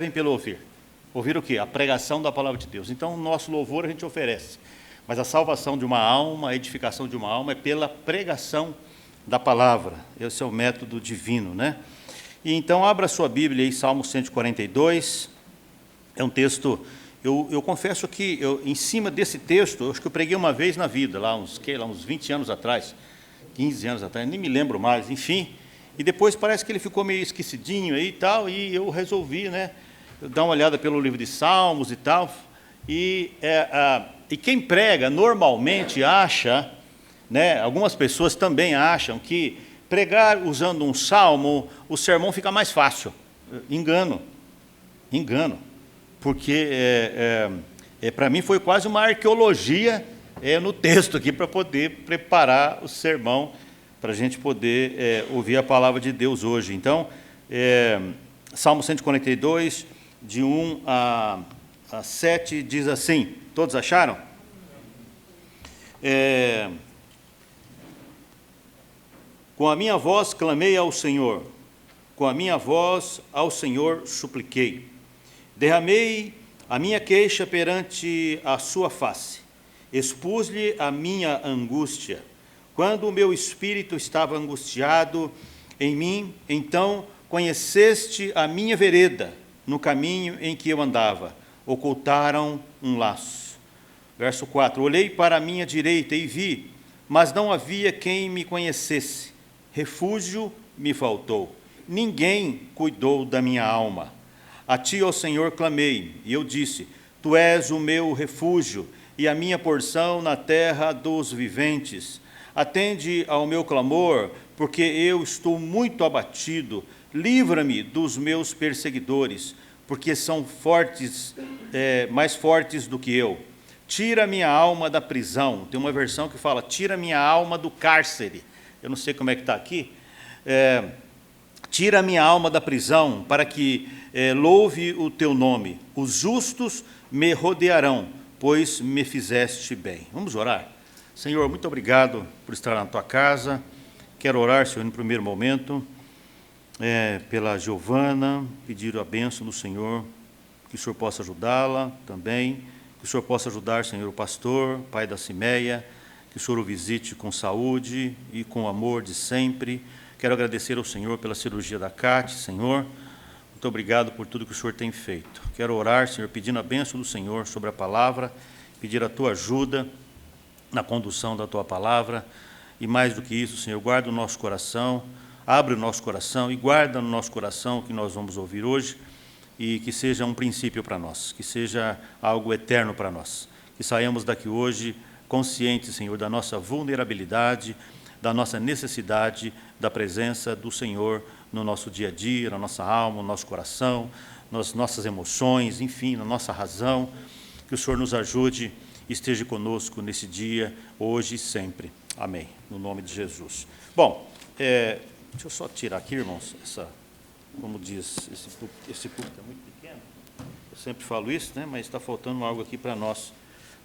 Vem pelo ouvir. Ouvir o quê? A pregação da palavra de Deus. Então, o nosso louvor a gente oferece. Mas a salvação de uma alma, a edificação de uma alma é pela pregação da palavra. Esse é o método divino, né? E então, abra sua Bíblia aí, Salmo 142. É um texto... Eu confesso que, em cima desse texto, eu acho que eu preguei uma vez na vida, lá uns 20 anos atrás, 15 anos atrás, nem me lembro mais, enfim. E depois parece que ele ficou meio esquecidinho aí e tal, e eu resolvi, né, dar uma olhada pelo livro de Salmos e tal. E quem prega normalmente acha, né, algumas pessoas também acham que pregar usando um salmo, o sermão fica mais fácil. Engano. Porque para mim foi quase uma arqueologia no texto aqui para poder preparar o sermão, para a gente poder ouvir a palavra de Deus hoje. Então, Salmo 142, de 1 a 7, diz assim, todos acharam? Com a minha voz clamei ao Senhor, com a minha voz ao Senhor supliquei. Derramei a minha queixa perante a sua face, expus-lhe a minha angústia. Quando o meu espírito estava angustiado em mim, então conheceste a minha vereda, no caminho em que eu andava, ocultaram um laço. Verso 4, olhei para a minha direita e vi, mas não havia quem me conhecesse. Refúgio me faltou, ninguém cuidou da minha alma. A ti, ó Senhor, clamei, e eu disse, tu és o meu refúgio e a minha porção na terra dos viventes. Atende ao meu clamor, porque eu estou muito abatido. Livra-me dos meus perseguidores, porque são fortes, mais fortes do que eu. Tira minha alma da prisão. Tem uma versão que fala, tira minha alma do cárcere. Eu não sei como é que está aqui. Tira minha alma da prisão, para que louve o teu nome. Os justos me rodearão, pois me fizeste bem. Vamos orar? Senhor, muito obrigado por estar na tua casa. Quero orar, Senhor, no primeiro momento, pela Giovana, pedir a bênção do Senhor, que o Senhor possa ajudá-la também, que o Senhor possa ajudar, Senhor, o pastor, pai da Cimeia, que o Senhor o visite com saúde e com amor de sempre. Quero agradecer ao Senhor pela cirurgia da Cátia, Senhor. Muito obrigado por tudo que o Senhor tem feito. Quero orar, Senhor, pedindo a bênção do Senhor sobre a palavra, pedir a tua ajuda na condução da tua palavra. E mais do que isso, Senhor, guarda o nosso coração, abre o nosso coração e guarda no nosso coração o que nós vamos ouvir hoje e que seja um princípio para nós, que seja algo eterno para nós. Que saiamos daqui hoje conscientes, Senhor, da nossa vulnerabilidade, da nossa necessidade da presença do Senhor no nosso dia a dia, na nossa alma, no nosso coração, nas nossas emoções, enfim, na nossa razão. Que o Senhor nos ajude e esteja conosco nesse dia, hoje e sempre. Amém. No nome de Jesus. Bom, deixa eu só tirar aqui, irmãos, como diz, esse púlpito é muito pequeno. Eu sempre falo isso, né? Mas está faltando algo aqui para nós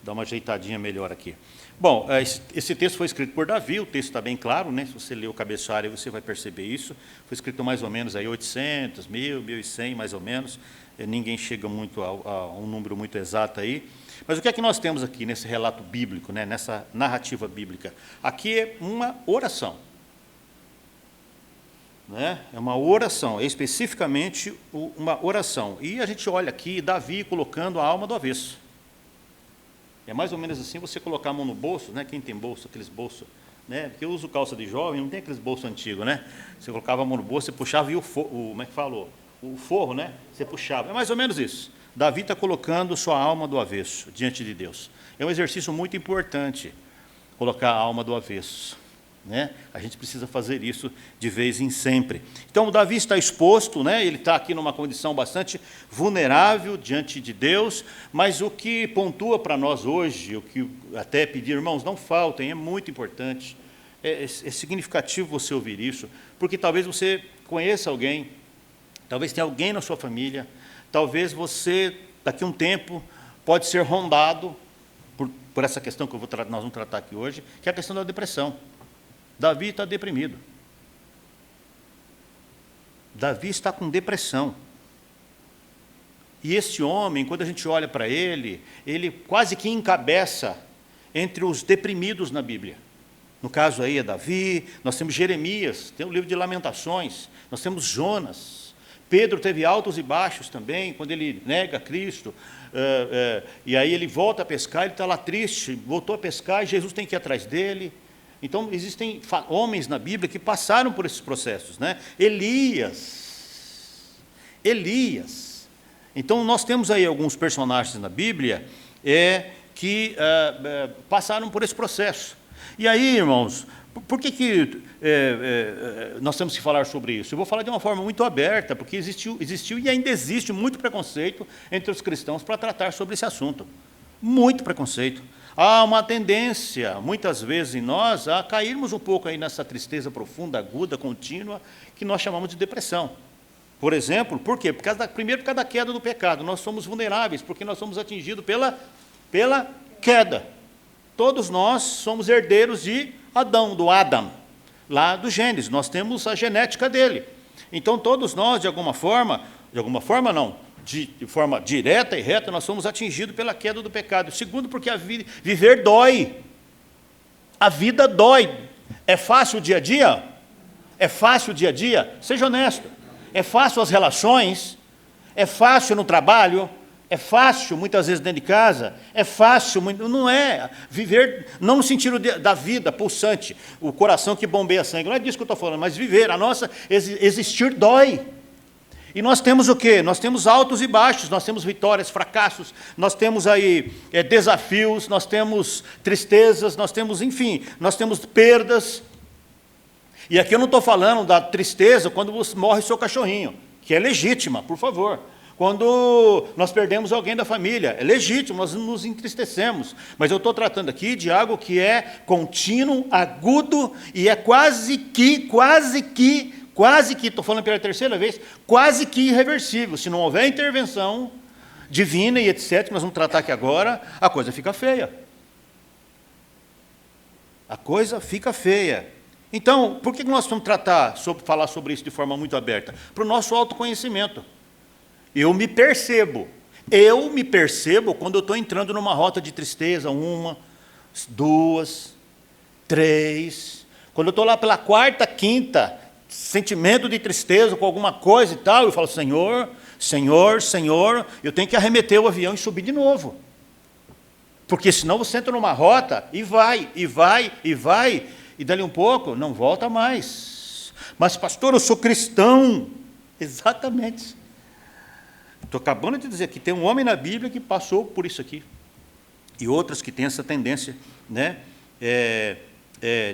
dar uma ajeitadinha melhor aqui. Bom, esse texto foi escrito por Davi, o texto está bem claro, né? Se você ler o cabeçalho, você vai perceber isso. Foi escrito mais ou menos aí 800, 1000, 1100, mais ou menos. Ninguém chega muito a um número muito exato aí. Mas o que é que nós temos aqui nesse relato bíblico, né? Nessa narrativa bíblica? Aqui é uma oração. Né? É uma oração, é especificamente uma oração. E a gente olha aqui, Davi colocando a alma do avesso. É mais ou menos assim, você colocar a mão no bolso, né? Quem tem bolso, aqueles bolsos, né? Porque eu uso calça de jovem, não tem aqueles bolsos antigos, né? Você colocava a mão no bolso, você puxava e como é que falou? O forro, né? Você puxava. É mais ou menos isso. Davi está colocando sua alma do avesso diante de Deus. É um exercício muito importante, colocar a alma do avesso. Né? A gente precisa fazer isso de vez em sempre. Então, o Davi está exposto, né? Ele está aqui numa condição bastante vulnerável diante de Deus, mas o que pontua para nós hoje, o que até pedir, irmãos, não faltem, é muito importante, é significativo você ouvir isso, porque talvez você conheça alguém, talvez tenha alguém na sua família, talvez você, daqui a um tempo, pode ser rondado por essa questão que nós vamos tratar aqui hoje, que é a questão da depressão. Davi está deprimido. Davi está com depressão. E esse homem, quando a gente olha para ele quase que encabeça entre os deprimidos na Bíblia. No caso aí é Davi, nós temos Jeremias, tem o livro de Lamentações, nós temos Jonas. Pedro teve altos e baixos também, quando ele nega Cristo, e aí ele volta a pescar, ele está lá triste, voltou a pescar e Jesus tem que ir atrás dele. Então, existem homens na Bíblia que passaram por esses processos, né? Elias. Então, nós temos aí alguns personagens na Bíblia que passaram por esse processo. E aí, irmãos, por que nós temos que falar sobre isso? Eu vou falar de uma forma muito aberta, porque existiu e ainda existe muito preconceito entre os cristãos para tratar sobre esse assunto. Muito preconceito. Há uma tendência, muitas vezes em nós, a cairmos um pouco aí nessa tristeza profunda, aguda, contínua, que nós chamamos de depressão. Por exemplo, por quê? Primeiro, por causa da queda do pecado. Nós somos vulneráveis, porque nós somos atingidos pela queda. Todos nós somos herdeiros de Adão, do Adam, lá do Gênesis. Nós temos a genética dele. Então, todos nós, de alguma forma não, de forma direta e reta, nós somos atingidos pela queda do pecado. Segundo, porque viver dói. A vida dói. É fácil o dia a dia? É fácil o dia a dia? Seja honesto. É fácil as relações? É fácil no trabalho? É fácil, muitas vezes, dentro de casa? É fácil, não é. Viver, não no sentido da vida pulsante, o coração que bombeia sangue, não é disso que eu estou falando, mas viver, a nossa existir dói. E nós temos o quê? Nós temos altos e baixos, nós temos vitórias, fracassos, nós temos aí desafios, nós temos tristezas, nós temos perdas. E aqui eu não estou falando da tristeza quando morre seu cachorrinho, que é legítima, por favor. Quando nós perdemos alguém da família, é legítimo, nós nos entristecemos. Mas eu estou tratando aqui de algo que é contínuo, agudo, e é quase que, estou falando pela terceira vez, quase que irreversível. Se não houver intervenção divina e etc., que nós vamos tratar aqui agora, a coisa fica feia. A coisa fica feia. Então, por que nós vamos falar sobre isso de forma muito aberta? Para o nosso autoconhecimento. Eu me percebo quando eu estou entrando numa rota de tristeza, 1, 2, 3, quando eu estou lá pela 4ª, 5ª, sentimento de tristeza com alguma coisa e tal, eu falo, Senhor, eu tenho que arremeter o avião e subir de novo. Porque senão você entra numa rota e vai, e dali um pouco não volta mais. Mas, pastor, eu sou cristão. Exatamente. Estou acabando de dizer que tem um homem na Bíblia que passou por isso aqui. E outros que têm essa tendência, né,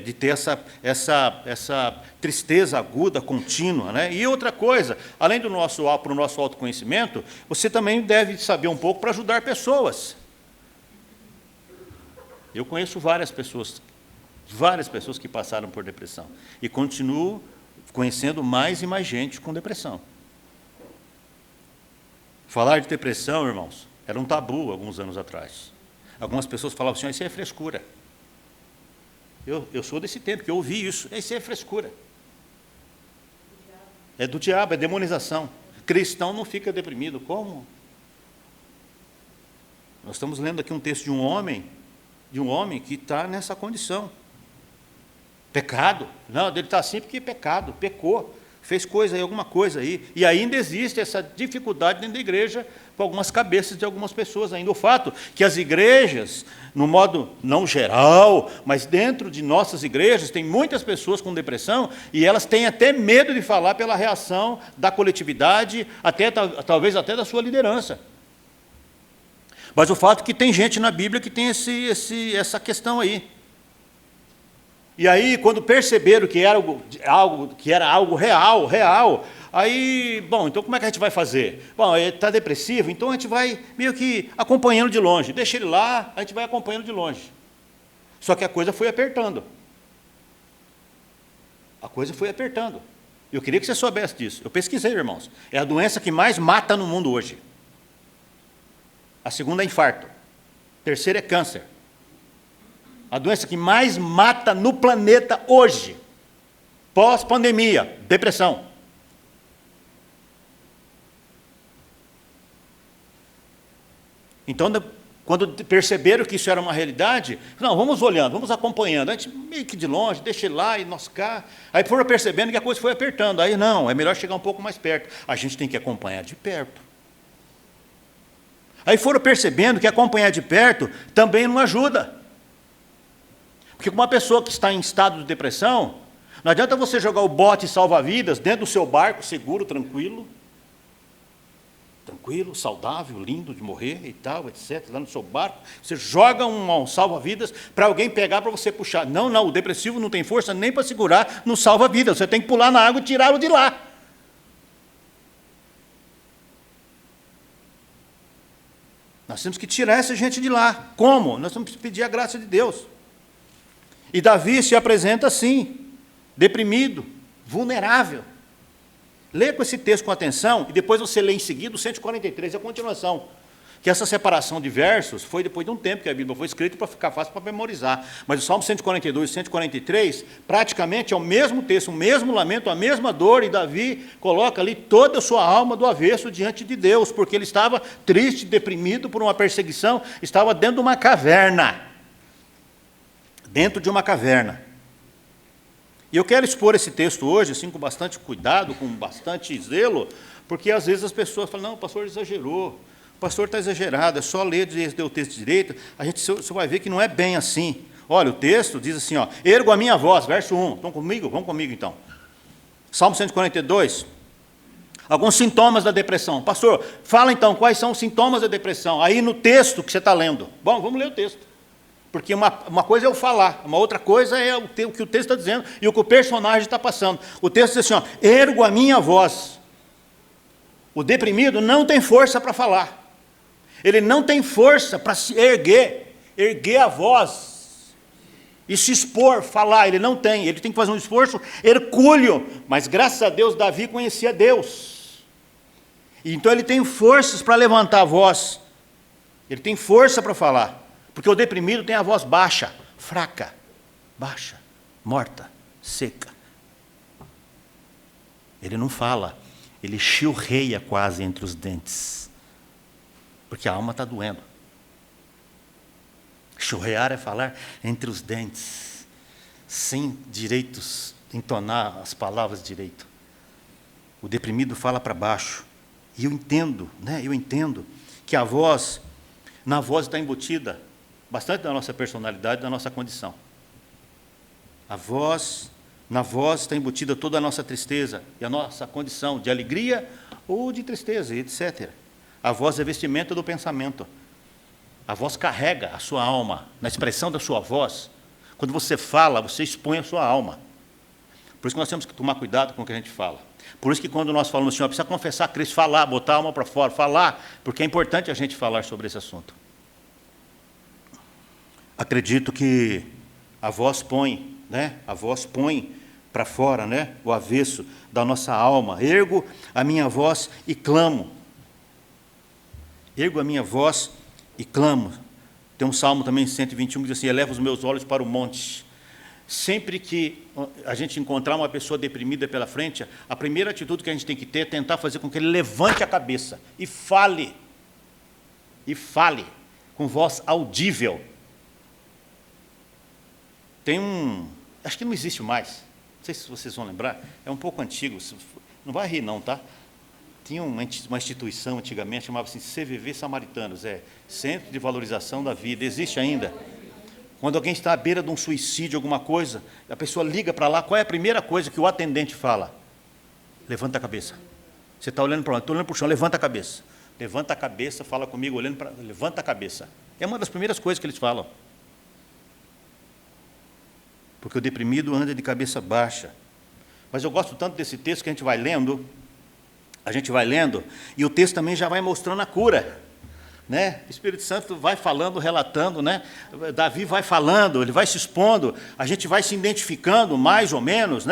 de ter essa tristeza aguda, contínua. Né? E outra coisa, além para o nosso autoconhecimento, você também deve saber um pouco para ajudar pessoas. Eu conheço várias pessoas que passaram por depressão. E continuo conhecendo mais e mais gente com depressão. Falar de depressão, irmãos, era um tabu alguns anos atrás. Algumas pessoas falavam assim, isso é frescura. Eu sou desse tempo que eu ouvi isso, isso é frescura. É do diabo, é demonização. Cristão não fica deprimido, como? Nós estamos lendo aqui um texto de um homem que está nessa condição. Pecado. Não, ele está assim porque pecado, pecou. Fez coisa aí, alguma coisa aí. E ainda existe essa dificuldade dentro da igreja com algumas cabeças de algumas pessoas ainda. O fato que as igrejas, no modo não geral, mas dentro de nossas igrejas, tem muitas pessoas com depressão e elas têm até medo de falar pela reação da coletividade, talvez até da sua liderança. Mas o fato é que tem gente na Bíblia que tem essa questão aí. E aí, quando perceberam que era algo real, aí, bom, então como é que a gente vai fazer? Bom, ele está depressivo, então a gente vai meio que acompanhando de longe. Deixa ele lá, a gente vai acompanhando de longe. Só que a coisa foi apertando. Eu queria que você soubesse disso. Eu pesquisei, irmãos. É a doença que mais mata no mundo hoje. A segunda é infarto. A terceira é câncer. A doença que mais mata no planeta hoje, pós-pandemia, depressão. Então, quando perceberam que isso era uma realidade, não, vamos olhando, vamos acompanhando. A gente meio que de longe, deixa ele lá e nós cá. Aí foram percebendo que a coisa foi apertando. Aí não, é melhor chegar um pouco mais perto. A gente tem que acompanhar de perto. Aí foram percebendo que acompanhar de perto também não ajuda. Porque uma pessoa que está em estado de depressão, não adianta você jogar o bote salva-vidas dentro do seu barco, seguro, tranquilo, saudável, lindo de morrer e tal, etc., lá no seu barco, você joga um salva-vidas para alguém pegar para você puxar. Não, o depressivo não tem força nem para segurar no salva-vidas, você tem que pular na água e tirá-lo de lá. Nós temos que tirar essa gente de lá. Como? Nós temos que pedir a graça de Deus. E Davi se apresenta assim, deprimido, vulnerável. Leia com esse texto com atenção, e depois você lê em seguida o 143, a continuação. Que essa separação de versos foi depois de um tempo que a Bíblia foi escrita para ficar fácil para memorizar. Mas o Salmo 142 e 143, praticamente é o mesmo texto, o mesmo lamento, a mesma dor, e Davi coloca ali toda a sua alma do avesso diante de Deus, porque ele estava triste, deprimido por uma perseguição, estava dentro de uma caverna. Dentro de uma caverna. E eu quero expor esse texto hoje, assim, com bastante cuidado, com bastante zelo, porque às vezes as pessoas falam, não, o pastor exagerou, o pastor está exagerado, é só ler o texto direito, você vai ver que não é bem assim. Olha, o texto diz assim, ó, ergo a minha voz, verso 1, estão comigo? Vamos comigo então. Salmo 142, alguns sintomas da depressão. Pastor, fala então, quais são os sintomas da depressão? Aí no texto que você está lendo. Bom, vamos ler o texto. Porque uma coisa é eu falar, uma outra coisa é o que o texto está dizendo e o que o personagem está passando. O texto diz assim, ó, ergo a minha voz. O deprimido não tem força para falar. Ele não tem força para se erguer a voz e se expor, falar. Ele não tem, ele tem que fazer um esforço hercúleo. Mas graças a Deus, Davi conhecia Deus. E então ele tem forças para levantar a voz. Ele tem força para falar. Porque o deprimido tem a voz baixa, fraca, baixa, morta, seca. Ele não fala, ele chilreia quase entre os dentes, porque a alma está doendo. Chilrear é falar entre os dentes, sem direitos, entonar as palavras direito. O deprimido fala para baixo. E eu entendo que a voz, na voz está embutida bastante da nossa personalidade, da nossa condição. Na voz está embutida toda a nossa tristeza e a nossa condição de alegria ou de tristeza, etc. A voz é vestimenta do pensamento. A voz carrega a sua alma. Na expressão da sua voz, quando você fala, você expõe a sua alma. Por isso que nós temos que tomar cuidado com o que a gente fala. Por isso que quando nós falamos assim, precisa confessar Cristo, falar, botar a alma para fora, falar, porque é importante a gente falar sobre esse assunto. Acredito que a voz põe para fora, o avesso da nossa alma. Ergo a minha voz e clamo. Ergo a minha voz e clamo. Tem um salmo também, 121, que diz assim, eleva os meus olhos para o monte. Sempre que a gente encontrar uma pessoa deprimida pela frente, a primeira atitude que a gente tem que ter é tentar fazer com que ele levante a cabeça e fale com voz audível. Tem acho que não existe mais, não sei se vocês vão lembrar, é um pouco antigo, não vai rir não, tá? Tinha uma instituição antigamente, chamava-se CVV Samaritanos, Centro de Valorização da Vida, existe ainda. Quando alguém está à beira de um suicídio, alguma coisa, a pessoa liga para lá, qual é a primeira coisa que o atendente fala? Levanta a cabeça. Você está olhando para onde? Estou olhando para o chão, levanta a cabeça. Levanta a cabeça, fala comigo, olhando para... Levanta a cabeça. É uma das primeiras coisas que eles falam. Porque o deprimido anda de cabeça baixa. Mas eu gosto tanto desse texto que a gente vai lendo, e o texto também já vai mostrando a cura. O Espírito Santo vai falando, relatando, Davi vai falando, ele vai se expondo, a gente vai se identificando mais ou menos,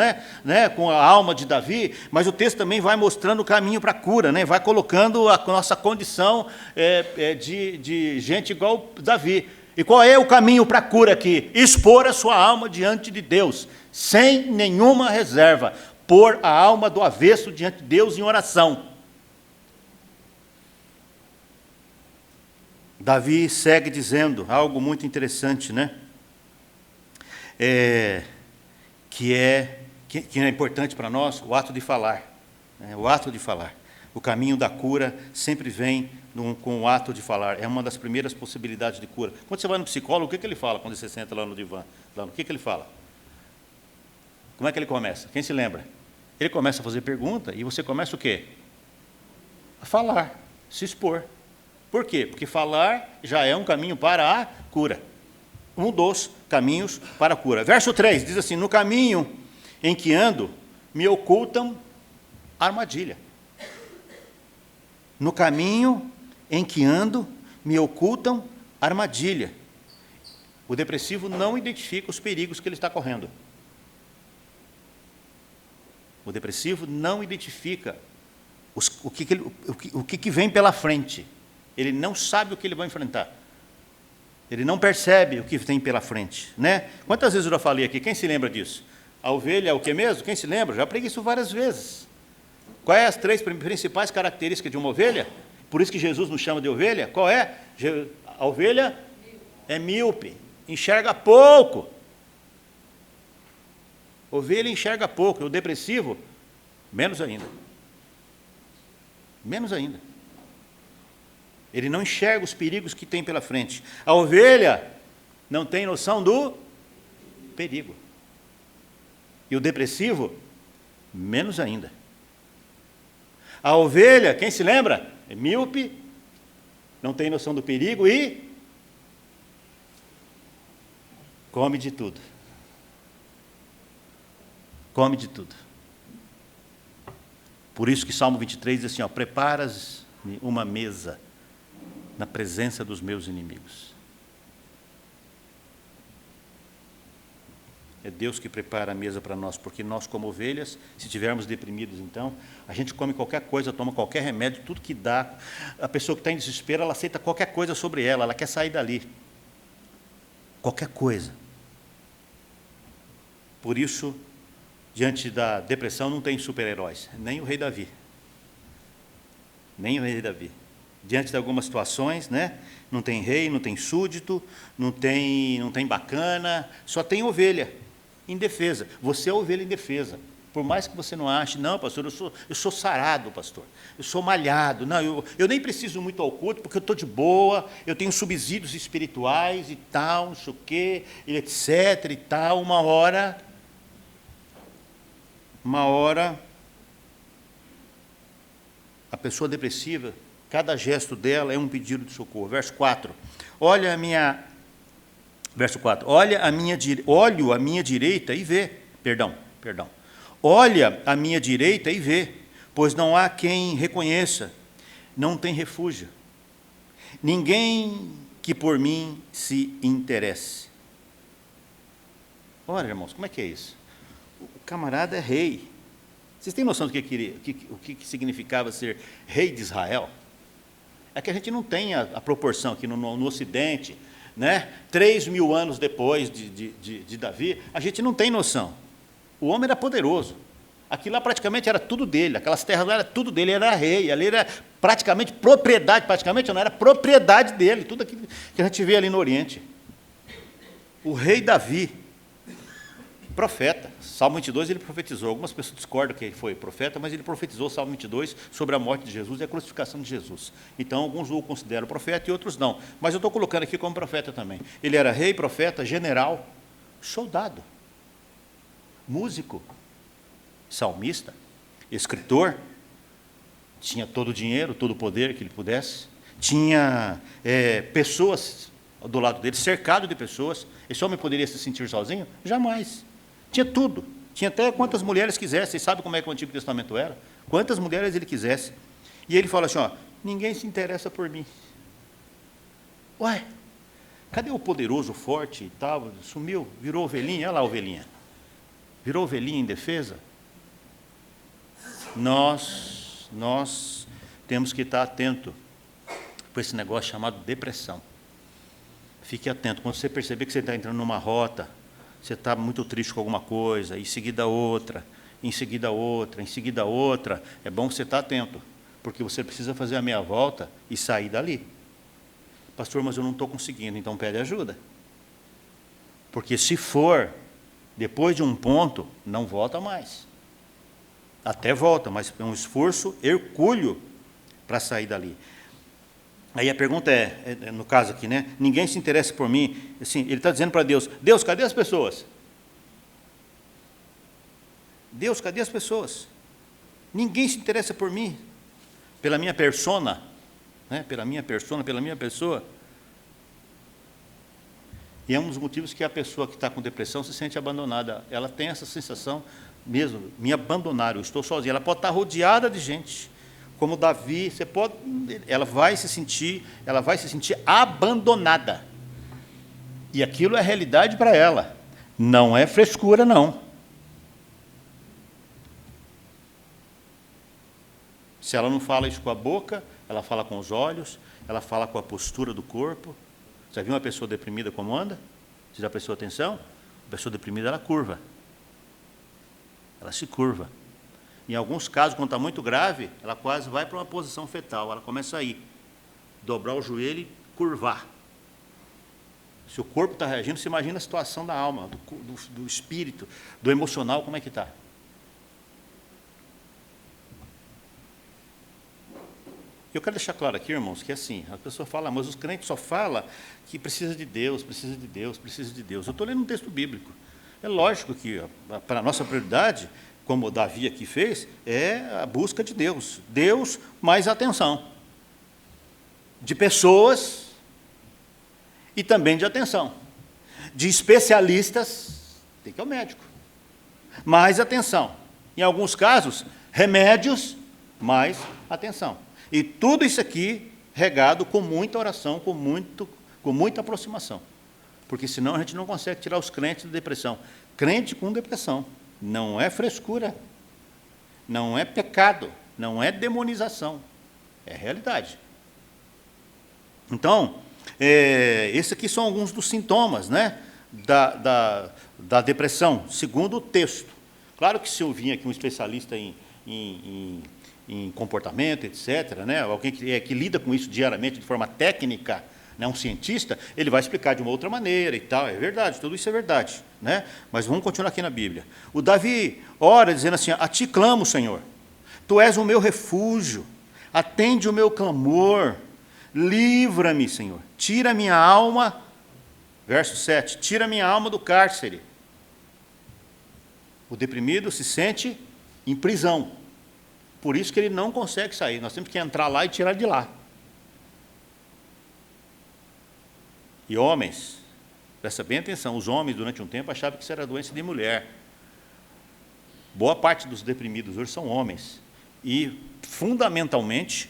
com a alma de Davi, mas o texto também vai mostrando o caminho para a cura, vai colocando a nossa condição de gente igual Davi. E qual é o caminho para a cura aqui? Expor a sua alma diante de Deus, sem nenhuma reserva. Pôr a alma do avesso diante de Deus em oração. Davi segue dizendo algo muito interessante, né? Que é importante para nós, o ato de falar. Né? O ato de falar. O caminho da cura sempre vem com o ato de falar. É uma das primeiras possibilidades de cura. Quando você vai no psicólogo, o que ele fala quando você senta lá no divã? O que ele fala? Como é que ele começa? Quem se lembra? Ele começa a fazer pergunta e você começa o quê? A falar, se expor. Por quê? Porque falar já é um caminho para a cura. Um dos caminhos para a cura. Verso 3 diz assim: no caminho em que ando, me ocultam armadilha. No caminho em que ando, me ocultam armadilha. O depressivo não identifica os perigos que ele está correndo. O depressivo não identifica o que vem pela frente. Ele não sabe o que ele vai enfrentar. Ele não percebe o que tem pela frente. Né? Quantas vezes eu já falei aqui? Quem se lembra disso? A ovelha é o que mesmo? Quem se lembra? Já preguei isso várias vezes. Quais as 3 principais características de uma ovelha? Por isso que Jesus nos chama de ovelha. Qual é? A ovelha é míope, enxerga pouco. Ovelha enxerga pouco, e o depressivo, menos ainda. Menos ainda. Ele não enxerga os perigos que tem pela frente. A ovelha não tem noção do perigo. E o depressivo, menos ainda. A ovelha, quem se lembra? É míope, não tem noção do perigo e come de tudo. Come de tudo. Por isso que Salmo 23 diz assim, preparas-me uma mesa na presença dos meus inimigos. É Deus que prepara a mesa para nós, porque nós, como ovelhas, se estivermos deprimidos, então, a gente come qualquer coisa, toma qualquer remédio, tudo que dá. A pessoa que está em desespero, ela aceita qualquer coisa sobre ela quer sair dali. Qualquer coisa. Por isso, diante da depressão, não tem super-heróis, nem o rei Davi. Nem o rei Davi. Diante de algumas situações, né? Não tem rei, não tem súdito, não tem bacana, só tem ovelha indefesa. Você é ovelha indefesa. Por mais que você não ache, não, pastor, eu sou sarado, pastor, eu sou malhado, não, eu nem preciso muito ao culto, porque eu estou de boa, eu tenho subsídios espirituais e tal, não sei o quê, etc. e tal. Uma hora, a pessoa depressiva, cada gesto dela é um pedido de socorro. Verso 4. Olho a minha direita e vê. Perdão. Olha a minha direita e vê, pois não há quem reconheça, não tem refúgio. Ninguém que por mim se interesse. Olha, irmãos, como é que é isso? O camarada é rei. Vocês têm noção do que significava ser rei de Israel? É que a gente não tem a proporção aqui no Ocidente, né? 3.000 anos depois de Davi, a gente não tem noção. O homem era poderoso. Aquilo lá praticamente era tudo dele, aquelas terras lá era tudo dele, ele era rei, ali era praticamente propriedade, não era propriedade dele, tudo aquilo que a gente vê ali no Oriente. O rei Davi, profeta, Salmo 22 ele profetizou, algumas pessoas discordam que ele foi profeta, mas ele profetizou Salmo 22 sobre a morte de Jesus e a crucificação de Jesus. Então, alguns o consideram profeta e outros não, mas eu estou colocando aqui como profeta também. Ele era rei, profeta, general, soldado, músico, salmista, escritor, tinha todo o dinheiro, todo o poder que ele pudesse, tinha pessoas do lado dele, cercado de pessoas. Esse homem poderia se sentir sozinho? Jamais. Tinha tudo, tinha até quantas mulheres quisesse. Vocês sabem como é que o Antigo Testamento era? Quantas mulheres ele quisesse. E ele fala assim, ninguém se interessa por mim. Ué, cadê o poderoso, forte e tal? Sumiu, virou ovelhinha, olha lá a ovelhinha. Virou ovelhinha indefesa? Nós temos que estar atento para esse negócio chamado depressão. Fique atento, quando você perceber que você está entrando numa rota, você está muito triste com alguma coisa, em seguida outra, em seguida outra, em seguida outra, é bom você estar atento, porque você precisa fazer a meia volta e sair dali. Pastor, mas eu não estou conseguindo. Então pede ajuda. Porque se for, depois de um ponto, não volta mais. Até volta, mas é um esforço hercúleo para sair dali. Aí a pergunta no caso aqui, né? Ninguém se interessa por mim. Assim, ele está dizendo para Deus, Deus, cadê as pessoas? Deus, cadê as pessoas? Ninguém se interessa por mim, pela minha persona, né? Pela minha persona, pela minha pessoa. E é um dos motivos que a pessoa que está com depressão se sente abandonada. Ela tem essa sensação mesmo, me abandonaram, eu estou sozinha. Ela pode estar rodeada de gente, como Davi, ela vai se sentir abandonada. E aquilo é realidade para ela. Não é frescura, não. Se ela não fala isso com a boca, ela fala com os olhos, ela fala com a postura do corpo. Já viu uma pessoa deprimida como anda? Você já prestou atenção? A pessoa deprimida, ela curva. Ela se curva. Em alguns casos, quando está muito grave, ela quase vai para uma posição fetal. Ela começa a ir, dobrar o joelho e curvar. Se o corpo está reagindo, você imagina a situação da alma, do espírito, do emocional, como é que está? Eu quero deixar claro aqui, irmãos, que assim, a pessoa fala, mas os crentes só falam que precisa de Deus, precisa de Deus, precisa de Deus. Eu estou lendo um texto bíblico. É lógico que para a nossa prioridade, como o Davi aqui fez, é a busca de Deus. Deus mais atenção. De pessoas e também de atenção. De especialistas, tem que ir ao médico. Mais atenção. Em alguns casos, remédios, mais atenção. E tudo isso aqui regado com muita oração, com muita aproximação. Porque senão a gente não consegue tirar os crentes da depressão. Crente com depressão não é frescura, não é pecado, não é demonização, é realidade. Então, esses aqui são alguns dos sintomas, né, da depressão, segundo o texto. Claro que se eu vim aqui um especialista em comportamento, etc., né? Alguém que lida com isso diariamente de forma técnica, né? Um cientista, ele vai explicar de uma outra maneira e tal, é verdade, tudo isso é verdade, né? Mas vamos continuar aqui na Bíblia. O Davi ora dizendo assim, a ti clamo, Senhor, tu és o meu refúgio, atende o meu clamor, livra-me, Senhor, tira minha alma, verso 7, tira minha alma do cárcere. O deprimido se sente em prisão. Por isso que ele não consegue sair. Nós temos que entrar lá e tirar de lá. E homens, presta bem atenção, os homens durante um tempo achavam que isso era doença de mulher. Boa parte dos deprimidos hoje são homens. E, fundamentalmente,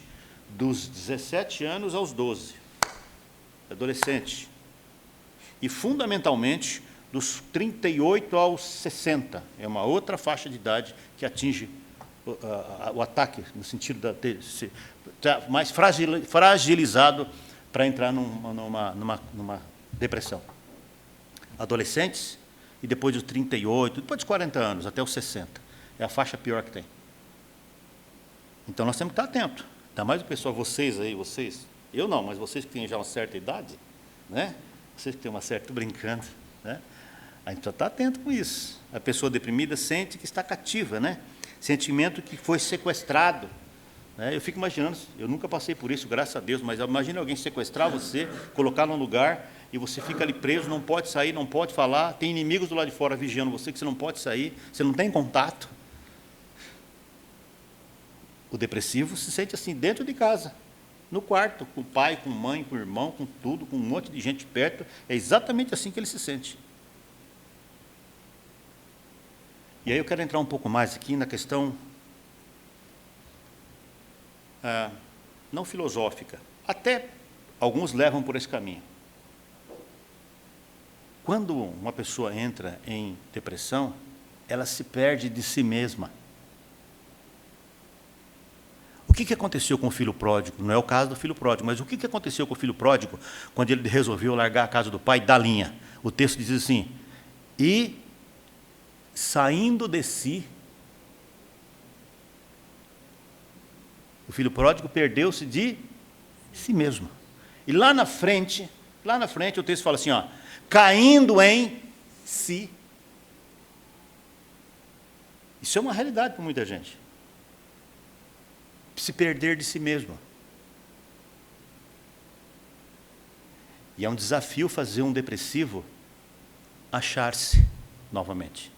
dos 17 anos aos 12. Adolescente. E, fundamentalmente, dos 38 aos 60. É uma outra faixa de idade que atinge o ataque, no sentido de mais fragilizado para entrar numa depressão. Adolescentes, e depois dos 38, depois dos 40 anos, até os 60. É a faixa pior que tem. Então, nós temos que estar atentos. Ainda mais o pessoal, vocês, eu não, mas vocês que têm já uma certa idade, né? Vocês que têm uma certa, estou brincando, né? A gente só está atento com isso. A pessoa deprimida sente que está cativa, né? Sentimento que foi sequestrado. Né? Eu fico imaginando, eu nunca passei por isso, graças a Deus, mas imagina alguém sequestrar você, colocar num lugar, e você fica ali preso, não pode sair, não pode falar, tem inimigos do lado de fora vigiando você, que você não pode sair, você não tem contato. O depressivo se sente assim, dentro de casa, no quarto, com o pai, com a mãe, com o irmão, com tudo, com um monte de gente perto, é exatamente assim que ele se sente. E aí eu quero entrar um pouco mais aqui na questão não filosófica. Até alguns levam por esse caminho. Quando uma pessoa entra em depressão, ela se perde de si mesma. O que aconteceu com o filho pródigo? Não é o caso do filho pródigo, mas o que aconteceu com o filho pródigo quando ele resolveu largar a casa do pai da linha? O texto diz assim, e saindo de si, o filho pródigo perdeu-se de si mesmo. E lá na frente o texto fala assim, ó, caindo em si. Isso é uma realidade para muita gente. Se perder de si mesmo. E é um desafio fazer um depressivo achar-se novamente.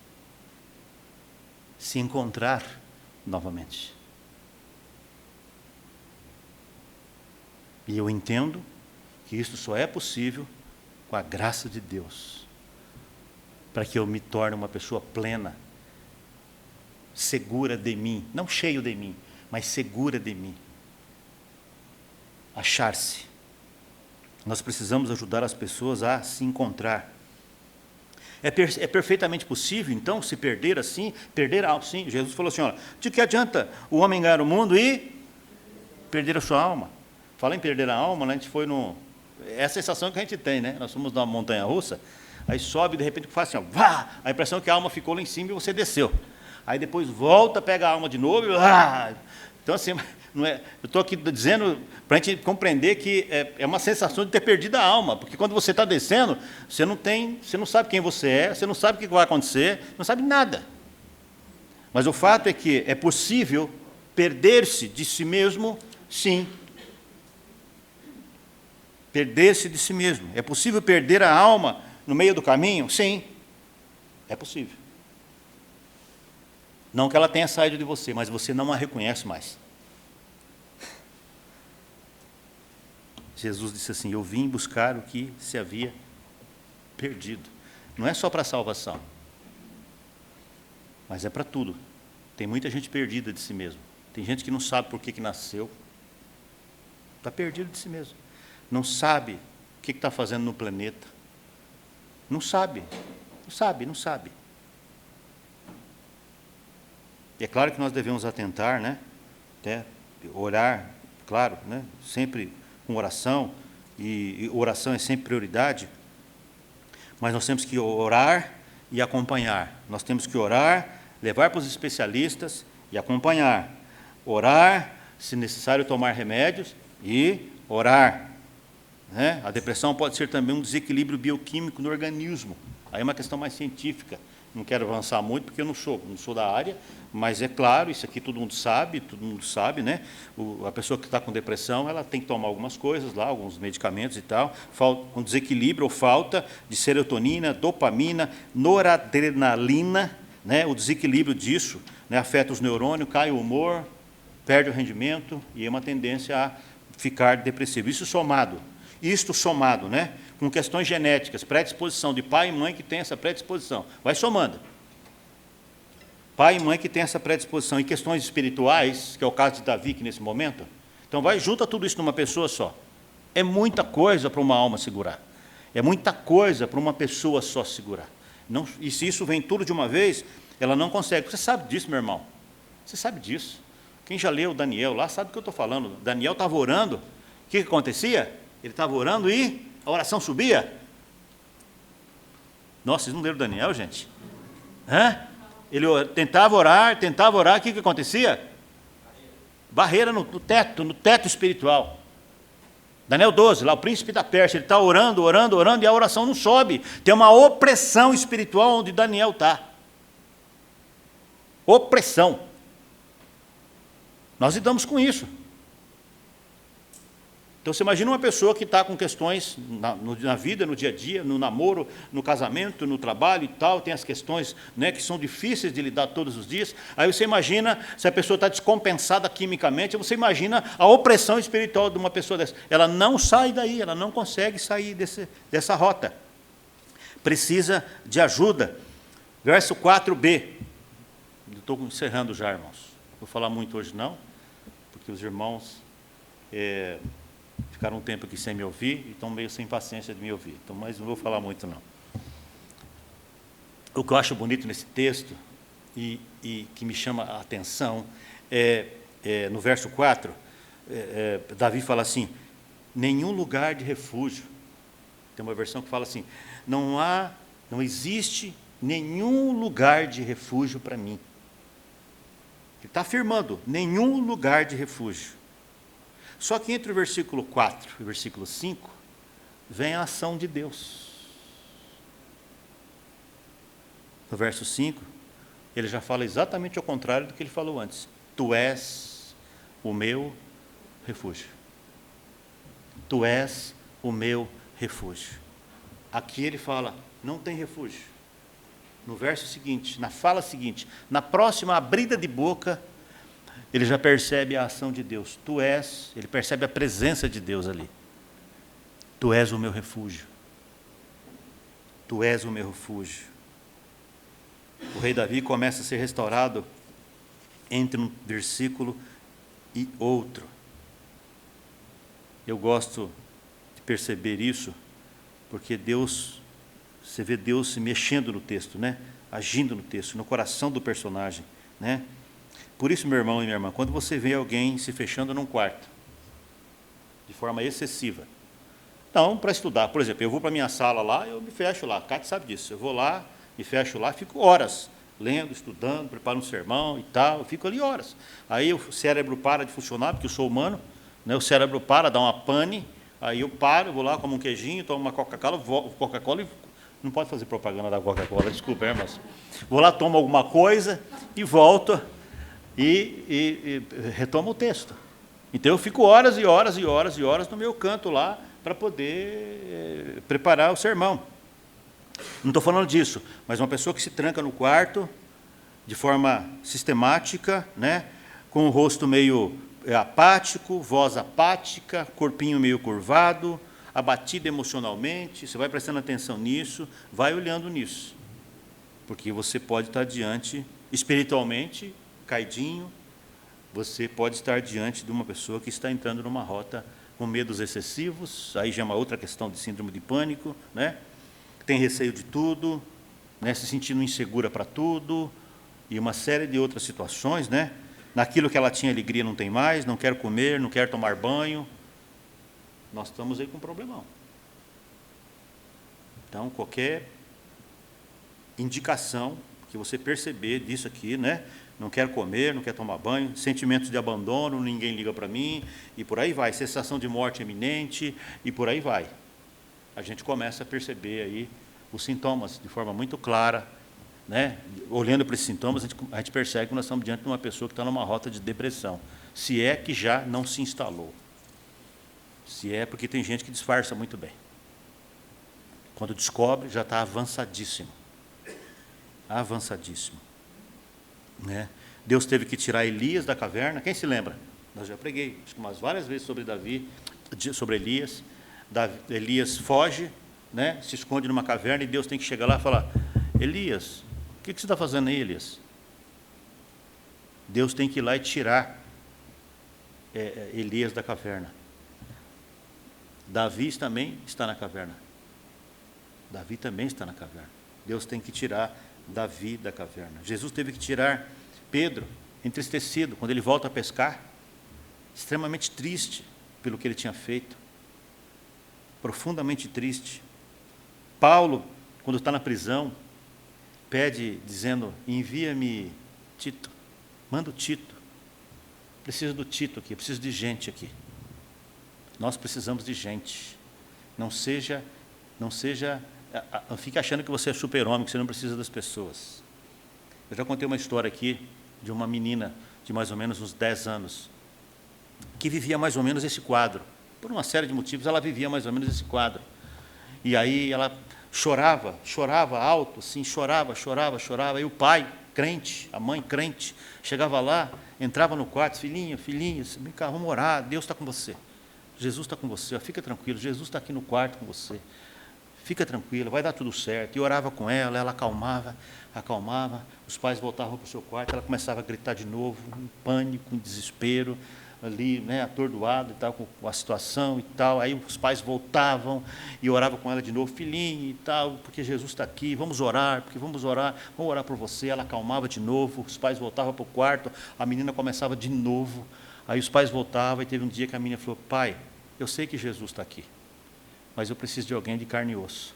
Se encontrar novamente. E eu entendo que isso só é possível com a graça de Deus, para que eu me torne uma pessoa plena, segura de mim, não cheio de mim, mas segura de mim. Achar-se. Nós precisamos ajudar as pessoas a se encontrar. É perfeitamente possível, então, se perder assim, perder algo, sim. Jesus falou assim, olha, de que adianta o homem ganhar o mundo e perder a sua alma? Fala em perder a alma, né? A gente foi no... É a sensação que a gente tem, né? Nós fomos numa montanha-russa, aí sobe, de repente faz assim, ó, vá! A impressão é que a alma ficou lá em cima e você desceu. Aí depois volta, pega a alma de novo e... Então, assim, não é, eu estou aqui dizendo para a gente compreender que é uma sensação de ter perdido a alma, porque quando você está descendo, você não sabe quem você é, você não sabe o que vai acontecer, não sabe nada. Mas o fato é que é possível perder-se de si mesmo, sim. Perder-se de si mesmo. É possível perder a alma no meio do caminho? Sim, é possível. Não que ela tenha saído de você, mas você não a reconhece mais. Jesus disse assim, eu vim buscar o que se havia perdido. Não é só para a salvação, mas é para tudo. Tem muita gente perdida de si mesmo. Tem gente que não sabe por que nasceu. Está perdido de si mesmo. Não sabe o que está fazendo no planeta. Não sabe. Não sabe. E é claro que nós devemos atentar, né? Até orar, claro, né? Sempre com oração, e oração é sempre prioridade, mas nós temos que orar e acompanhar. Nós temos que orar, levar para os especialistas e acompanhar. Orar, se necessário tomar remédios, e orar. Né? A depressão pode ser também um desequilíbrio bioquímico no organismo. Aí é uma questão mais científica. Não quero avançar muito, porque eu não sou da área, mas é claro, isso aqui todo mundo sabe, né? A pessoa que está com depressão, ela tem que tomar algumas coisas lá, alguns medicamentos e tal, com desequilíbrio ou falta de serotonina, dopamina, noradrenalina, né? O desequilíbrio disso, né? Afeta os neurônios, cai o humor, perde o rendimento e é uma tendência a ficar depressivo. Isto somado, né? Com questões genéticas, predisposição de pai e mãe que tem essa predisposição. Vai somando. Pai e mãe que tem essa predisposição. E questões espirituais, que é o caso de Davi, que nesse momento. Então, junta tudo isso numa pessoa só. É muita coisa para uma alma segurar. É muita coisa para uma pessoa só segurar. Não, e se isso vem tudo de uma vez, ela não consegue. Você sabe disso, meu irmão? Você sabe disso. Quem já leu Daniel lá sabe do que eu estou falando. Daniel estava orando. O que acontecia? Ele estava orando e a oração subia. Nossa, vocês não leram Daniel, gente? Ele tentava orar, o que acontecia? Barreira no teto espiritual. Daniel 12, lá o príncipe da Pérsia, ele está orando, e a oração não sobe. Tem uma opressão espiritual onde Daniel está. Opressão. Nós lidamos com isso. Então, você imagina uma pessoa que está com questões na vida, no dia a dia, no namoro, no casamento, no trabalho e tal, tem as questões, né, que são difíceis de lidar todos os dias. Aí você imagina, se a pessoa está descompensada quimicamente, você imagina a opressão espiritual de uma pessoa dessa. Ela não sai daí, ela não consegue sair dessa rota. Precisa de ajuda. Verso 4b. Estou encerrando já, irmãos. Não vou falar muito hoje não, porque os irmãos... ficaram um tempo aqui sem me ouvir e estão meio sem paciência de me ouvir. Então, mas não vou falar muito, não. O que eu acho bonito nesse texto e que me chama a atenção no verso 4, Davi fala assim, nenhum lugar de refúgio. Tem uma versão que fala assim, não existe nenhum lugar de refúgio para mim. Ele está afirmando, nenhum lugar de refúgio. Só que entre o versículo 4 e o versículo 5, vem a ação de Deus. No verso 5, ele já fala exatamente ao contrário do que ele falou antes. Tu és o meu refúgio. Tu és o meu refúgio. Aqui ele fala, não tem refúgio. No verso seguinte, na fala seguinte, na próxima abrida de boca, ele já percebe a ação de Deus. Tu és, ele percebe a presença de Deus ali. Tu és o meu refúgio. Tu és o meu refúgio. O rei Davi começa a ser restaurado entre um versículo e outro. Eu gosto de perceber isso, porque Deus, você vê Deus se mexendo no texto, né? Agindo no texto, no coração do personagem, né? Por isso, meu irmão e minha irmã, quando você vê alguém se fechando num quarto, de forma excessiva, não, para estudar, por exemplo, eu vou para a minha sala lá, eu me fecho lá, a Cátia sabe disso, eu vou lá, me fecho lá, fico horas, lendo, estudando, preparo um sermão e tal, eu fico ali horas. Aí o cérebro para de funcionar, porque eu sou humano, né? O cérebro para, dá uma pane, aí eu paro, eu vou lá, como um queijinho, tomo uma Coca-Cola e não pode fazer propaganda da Coca-Cola, desculpa, mas vou lá, tomo alguma coisa e volto e retomo o texto. Então eu fico horas e horas e horas e horas no meu canto lá para poder preparar o sermão. Não estou falando disso, mas uma pessoa que se tranca no quarto de forma sistemática, né, com o rosto meio apático, voz apática, corpinho meio curvado, abatido emocionalmente, você vai prestando atenção nisso, vai olhando nisso, porque você pode estar diante, espiritualmente, caidinho, você pode estar diante de uma pessoa que está entrando numa rota com medos excessivos, aí já é uma outra questão de síndrome de pânico, né? Tem receio de tudo, né? Se sentindo insegura para tudo, e uma série de outras situações, né? Naquilo que ela tinha alegria não tem mais, não quer comer, não quer tomar banho. Nós estamos aí com um problemão. Então, qualquer indicação que você perceber disso aqui, né? Não quer comer, não quer tomar banho, sentimentos de abandono, ninguém liga para mim, e por aí vai, sensação de morte iminente, e por aí vai. A gente começa a perceber aí os sintomas de forma muito clara, né? Olhando para esses sintomas, a gente percebe que nós estamos diante de uma pessoa que está numa rota de depressão, se é que já não se instalou. Se é, porque tem gente que disfarça muito bem. Quando descobre, já está avançadíssimo. Avançadíssimo. Né? Deus teve que tirar Elias da caverna. Quem se lembra? Nós já preguei, acho que umas várias vezes sobre Davi, sobre Elias. Elias foge, né? Se esconde numa caverna e Deus tem que chegar lá e falar: Elias, o que você está fazendo aí, Elias? Deus tem que ir lá e tirar Elias da caverna. Davi também está na caverna. Davi também está na caverna. Deus tem que tirar Davi da caverna. Jesus teve que tirar Pedro, entristecido, quando ele volta a pescar, extremamente triste pelo que ele tinha feito, profundamente triste. Paulo, quando está na prisão, pede, dizendo: envia-me Tito, manda o Tito, preciso do Tito aqui, preciso de gente aqui. Nós precisamos de gente. Não fique achando que você é super-homem, que você não precisa das pessoas. Eu já contei uma história aqui de uma menina de mais ou menos uns 10 anos, que vivia mais ou menos esse quadro. Por uma série de motivos, ela vivia mais ou menos esse quadro. E aí ela chorava alto, assim, chorava. E o pai, crente, a mãe, crente, chegava lá, entrava no quarto: filhinha, vem cá, vamos orar, Deus está com você. Jesus está com você, fica tranquilo, Jesus está aqui no quarto com você. Fica tranquila, vai dar tudo certo. E orava com ela, ela acalmava, os pais voltavam para o seu quarto, ela começava a gritar de novo, em pânico, em desespero, ali, né, atordoado e tal, com a situação e tal. Aí os pais voltavam e oravam com ela de novo: filhinha e tal, porque Jesus está aqui, vamos orar vamos orar por você. Ela acalmava de novo, os pais voltavam para o quarto, a menina começava de novo. Aí os pais voltavam e teve um dia que a menina falou: pai, eu sei que Jesus está aqui, mas eu preciso de alguém de carne e osso.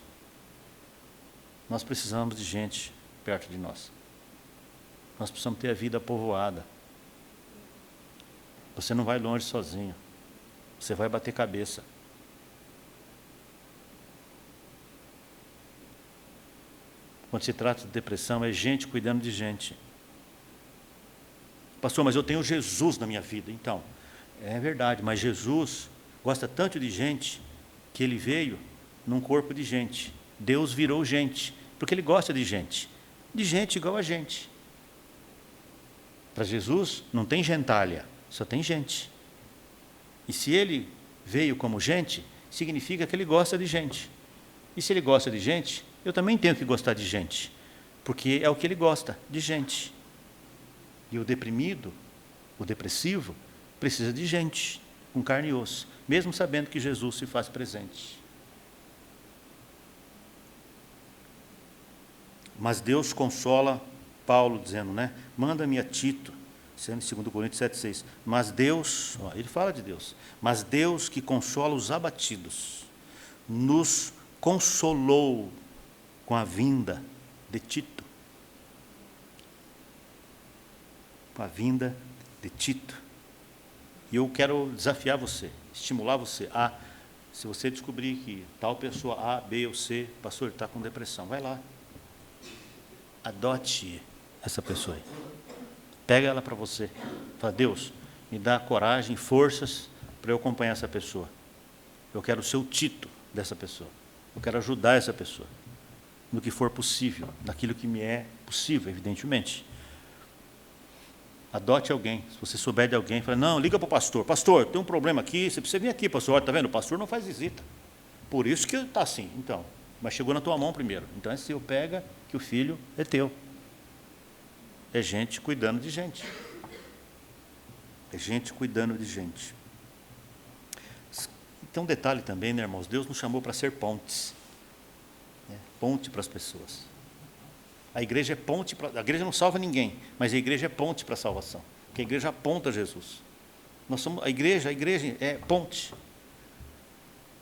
Nós precisamos de gente perto de nós. Nós precisamos ter a vida povoada. Você não vai longe sozinho. Você vai bater cabeça. Quando se trata de depressão, é gente cuidando de gente. Pastor, mas eu tenho Jesus na minha vida. Então, é verdade, mas Jesus gosta tanto de gente que ele veio num corpo de gente. Deus virou gente, porque ele gosta de gente igual a gente. Para Jesus não tem gentalha, só tem gente. E se ele veio como gente, significa que ele gosta de gente. E se ele gosta de gente, eu também tenho que gostar de gente, porque é o que ele gosta, de gente. E o deprimido, o depressivo, precisa de gente, com carne e osso, mesmo sabendo que Jesus se faz presente. Mas Deus consola Paulo, dizendo, né? Manda-me a Tito, sendo em 2 Coríntios 7,6. Mas Deus, ele fala de Deus, mas Deus que consola os abatidos, nos consolou com a vinda de Tito. Com a vinda de Tito. E eu quero desafiar você, estimular você a, se você descobrir que tal pessoa A, B ou C, pastor, está com depressão, vai lá. Adote essa pessoa aí. Pega ela para você. Fala, Deus, me dá coragem e forças para eu acompanhar essa pessoa. Eu quero ser o Tito dessa pessoa. Eu quero ajudar essa pessoa no que for possível, naquilo que me é possível, evidentemente. Adote alguém. Se você souber de alguém, fala, não, liga para o pastor. Pastor, tem um problema aqui, você precisa vir aqui, pastor. Está vendo? O pastor não faz visita. Por isso que está assim. Então, mas chegou na tua mão primeiro. Então é seu, pega, que o filho é teu. É gente cuidando de gente. É gente cuidando de gente. Tem um detalhe também, né, irmãos? Deus nos chamou para ser pontes. Né? Ponte para as pessoas. A igreja é ponte, a igreja não salva ninguém, mas a igreja é ponte para a salvação. Porque a igreja aponta Jesus. Nós somos, a igreja é ponte.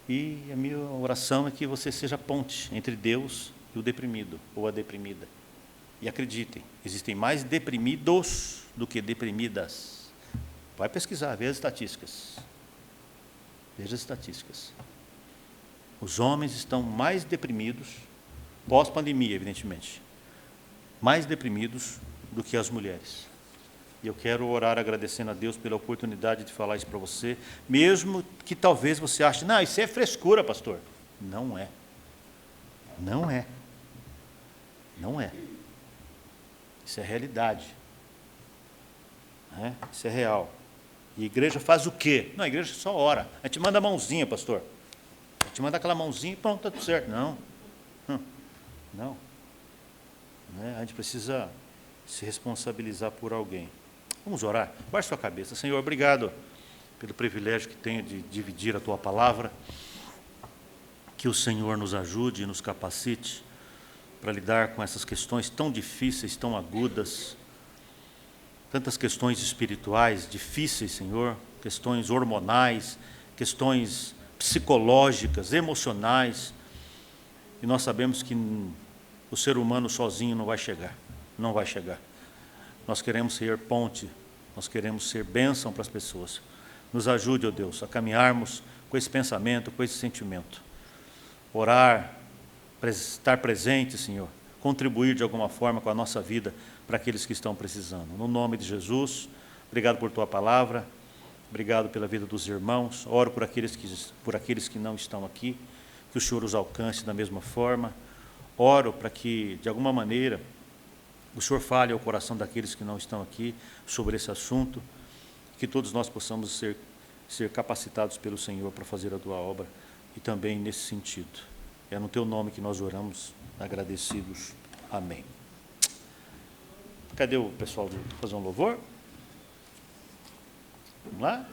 E a minha oração é que você seja ponte entre Deus e o deprimido, ou a deprimida. E acreditem, existem mais deprimidos do que deprimidas. Vai pesquisar, veja as estatísticas. Veja as estatísticas. Os homens estão mais deprimidos, pós-pandemia, evidentemente, mais deprimidos do que as mulheres. E eu quero orar agradecendo a Deus pela oportunidade de falar isso para você, mesmo que talvez você ache, não, isso é frescura, pastor. Não é. Não é. Não é. Isso é realidade. Isso é real. E a igreja faz o quê? Não, a igreja só ora. A gente manda a mãozinha, pastor. A gente manda aquela mãozinha e pronto, está tudo certo. Não. Não. A gente precisa se responsabilizar por alguém. Vamos orar? Baixe sua cabeça. Senhor, obrigado pelo privilégio que tenho de dividir a Tua palavra. Que o Senhor nos ajude e nos capacite para lidar com essas questões tão difíceis, tão agudas, tantas questões espirituais difíceis, Senhor, questões hormonais, questões psicológicas, emocionais, e nós sabemos que o ser humano sozinho não vai chegar, não vai chegar. Nós queremos ser ponte, nós queremos ser bênção para as pessoas. Nos ajude, ó Deus, a caminharmos com esse pensamento, com esse sentimento. Orar, estar presente, Senhor, contribuir de alguma forma com a nossa vida para aqueles que estão precisando. No nome de Jesus, obrigado por Tua palavra, obrigado pela vida dos irmãos, oro por aqueles que não estão aqui, que o Senhor os alcance da mesma forma, oro para que, de alguma maneira, o Senhor fale ao coração daqueles que não estão aqui sobre esse assunto, que todos nós possamos ser capacitados pelo Senhor para fazer a Tua obra, e também nesse sentido. É no Teu nome que nós oramos, agradecidos. Amém. Cadê o pessoal do fazer um louvor? Vamos lá?